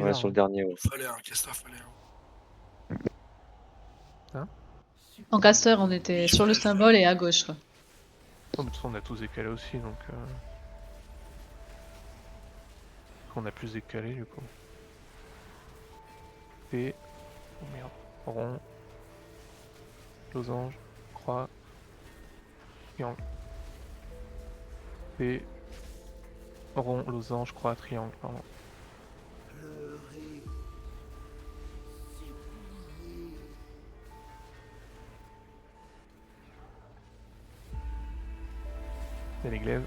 Ouais, caster, sur le hein. dernier, ouais. Fallait un caster, fallait un. Hein? En caster, on était Oui, sur le fallait. symbole et à gauche, quoi. Oh, mais de toute façon, on a tous décalé aussi, donc... On a plus décalé, du coup. T... Oh merde. Rond. Losange. Croix. Triangle. T... Rond, losange, croix, triangle, pardon. Il y a les glaives.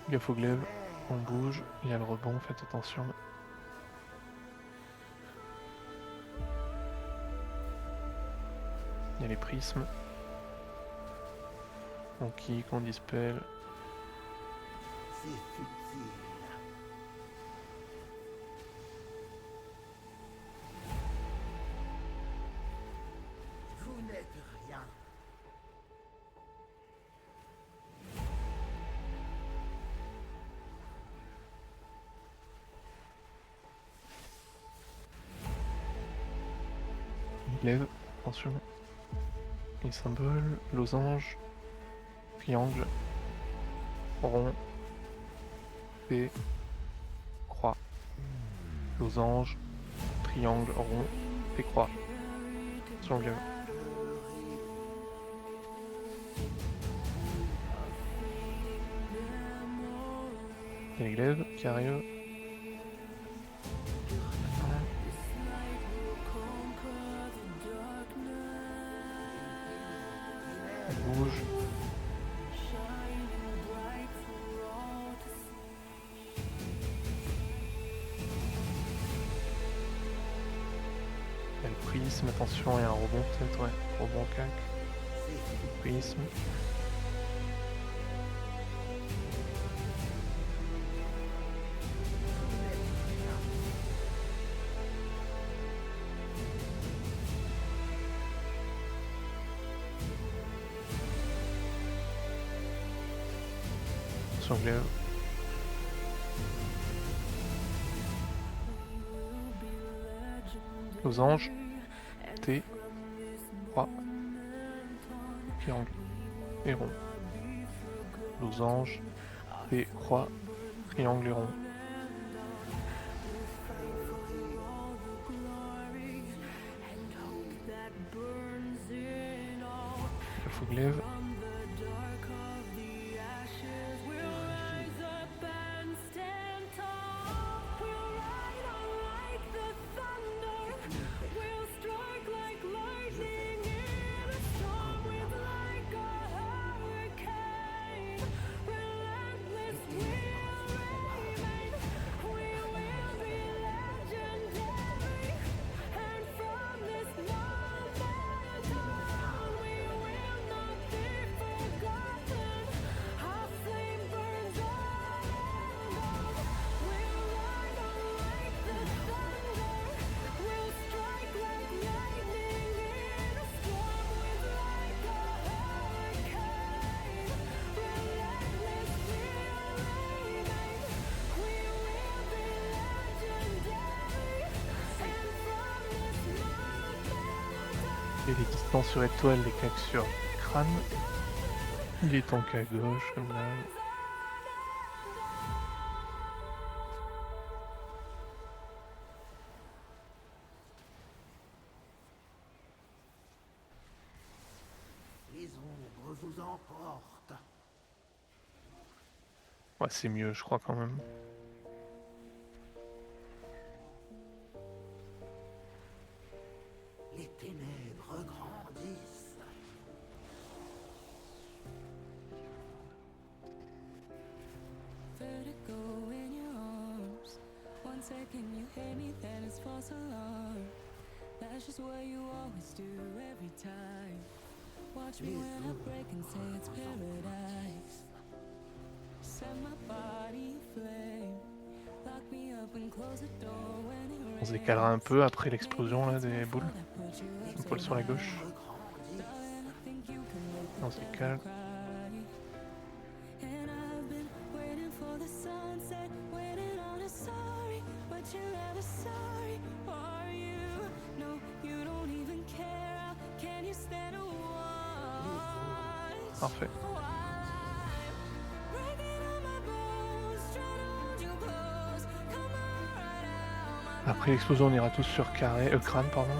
Gaffe aux glaives. On bouge. Il y a le rebond, faites attention. Il y a les prismes. On kick, on dispel. Vous n'êtes rien. Glaive, attention. Les symboles, losange, triangle, rond, T, croix, losange, triangle, rond, T, croix. Sur le glaive. Il y a les glaives qui arrivent. On bouge. Il y a le prisme, attention, il y a un rebond peut-être, ouais. Rebond cac. Prisme. Sur le glaive. Losange. T. Croix. Triangle. Et rond. Losange. T. Croix. Triangle et rond. Gaffe aux glaives. Et les distances sur étoile, les cacs sur crâne. Il est tank à gauche, comme là. Les ombres vous emportent. Ouais, c'est mieux, je crois, quand même. Les ténèbres grandissent. Vertigo in your arms. 1 second you hate me, then it's false alarm. That's just what you always do every time. Watch me when I break and say it's paradise. Set my body aflame. Lock me up and close the door when it rains. On se décalera un peu après l'explosion là des boules. Un poil sur la gauche. On se décale. Parfait. Après l'explosion, on ira tous sur crâne, pardon.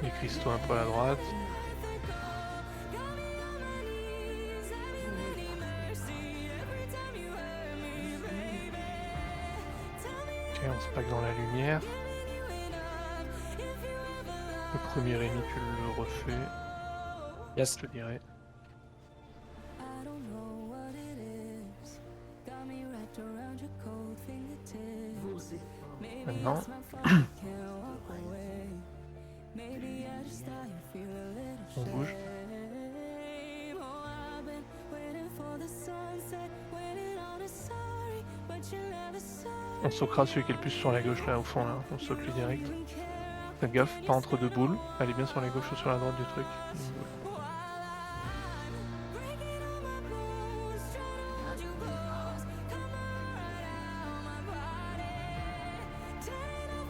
Les cristaux un peu à la droite. Ok, on se pack dans la lumière. Le premier Rémi, tu le refais, Yes. je dirais. Vos efforts Maintenant, on bouge. On sautera celui qui est le plus sur la gauche là au fond là, on saute lui direct. Faites gaffe, pas entre deux boules, elle est bien sur la gauche ou sur la droite du truc.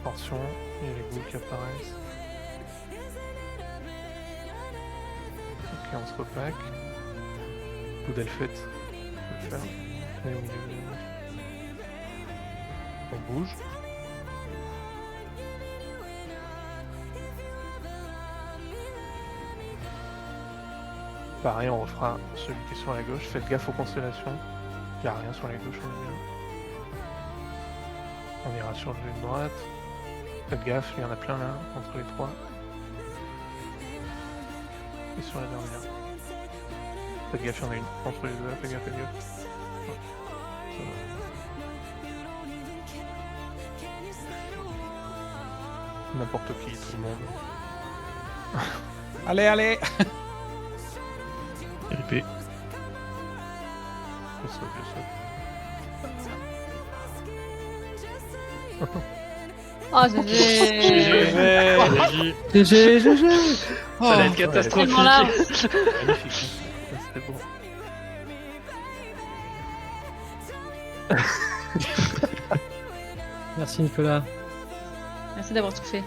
Attention, il y a les boules qui apparaissent. Ok, on se repack. Coup d'Elfette, on peut le faire. On est au milieu. On bouge. Pareil, on refera celui qui est sur la gauche. Faites gaffe aux constellations. Il n'y a rien sur la gauche, on est bien. On ira sur le droite. Faites gaffe, il y en a plein là, entre les trois. Et sur la dernière. Faites gaffe, il y en a une entre les deux là, faites gaffe, faites gaffe. Ouais, ça va. N'importe qui, tout le monde. Allez, allez. RIP. Je saute, je saute. Oh, GG. GG, GG. Ça allait être Tellement catastrophique. là. Magnifique. Ça, c'était beau. Merci Nicolas. Merci d'avoir tout fait.